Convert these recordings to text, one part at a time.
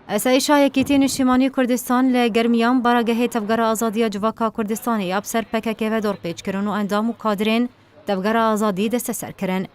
اسایشا یکیتی نشیمانی کردستان لگرمیان براگه تفگر آزادی جواکا کردستانی ابسر پکک و دور پیچ کرن و اندام و کادرین تفگر آزادی دست سر کرن.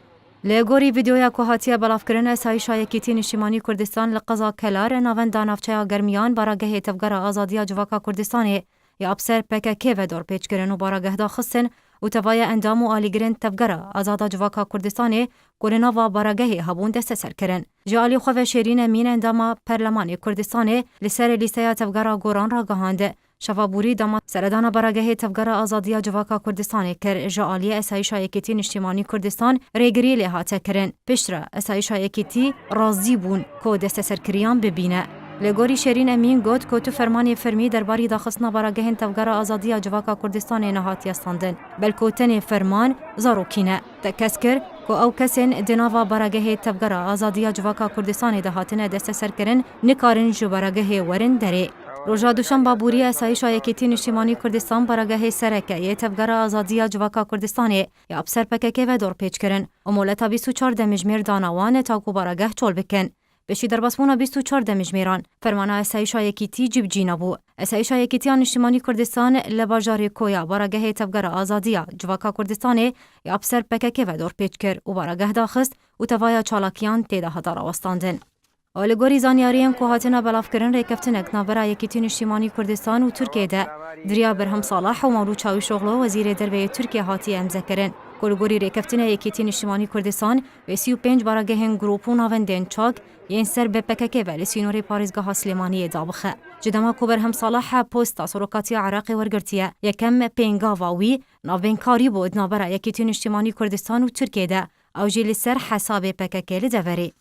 لگوری ویدیویا که هاتیه بلاف کرن اسایشا یکیتی نشیمانی کردستان لقضا کلار ناون دانافچه گرمیان براگه تفگر آزادی جواکا کردستانی یا ابسر پکک و دور پیچ کرن و براگه داخستن و توای اندام و آلیگرین تفگر آزاد جواکا کردستانی کلنا و براگه هبون دست سر کرن. جالی خواه شیرین امین اندام پرلمانی کردستانی لسر لیسیا تفگر گوران را گهانده. شفابوری دما سردان براگه تفگر آزادی جواکا کردستانی کر جالی اسایشا یکیتی نشتیمانی کردستان ریگری لحاته کرن. پشتر اسایشا یکیتی رازی بون که دست سر کریان ببینه. لگوری شیرین امین گفت که تو فرمانی فرمی درباری داخستنا براگهین تفگر آزادی جواکا کردستان نهاتی استاندن بلکه تن فرمان زاروکینه تکس کر که او کسین دناوا براگه تفگر آزادی جواکا کردستان دهاتنه دست سر کرن نکارن جو براگه ورن داره. روژا دوشان بابوری اسایشا یکیتی نشیمانی کردستان براگه سرکه یه تفگر آزادی جواکا کردستانی یا ابسر پککه و دور پیچ کرن و مولتا 24 دمجمیر دانوان تاکو براگه چول بکن. بشی در بسمونا 24 دمجمیران فرمانه اسایشا یکیتی جیب جینا بو. اسایشا یکیتی نشیمانی کردستان لباجاری کویا براگه تفگر آزادی جواکا کردستانی یا ابسر پککه و دور پیچ کر و براگه داخست و توایا چالاکیان تیده هدار آوستاندن. آلگوری زانیارین که هاتنا بلاف کرن ریکفتنک نابرا یکیتی نشیمانی کردستان و ترکیه ده دریا برهم صالح و مولود چاوی شغلو وزیر دربه ترکیه هاتی امضا کرن. کلگوری ریکفتن یکیتی نشیمانی کردستان و 35 براگهن گروپو ناوندین چاک ین سر به پکک و لسینوری پاریزگاه سلیمانی دابخه. جدما کو برهم صالح پوستا سروکاتی عراقی ورگرتیه یکم پینگاواوی ناوینکاری بود نابرا یکیتی نشیمانی کردستان و ترکیه ده او جیلی سر حساب پکک لدوری.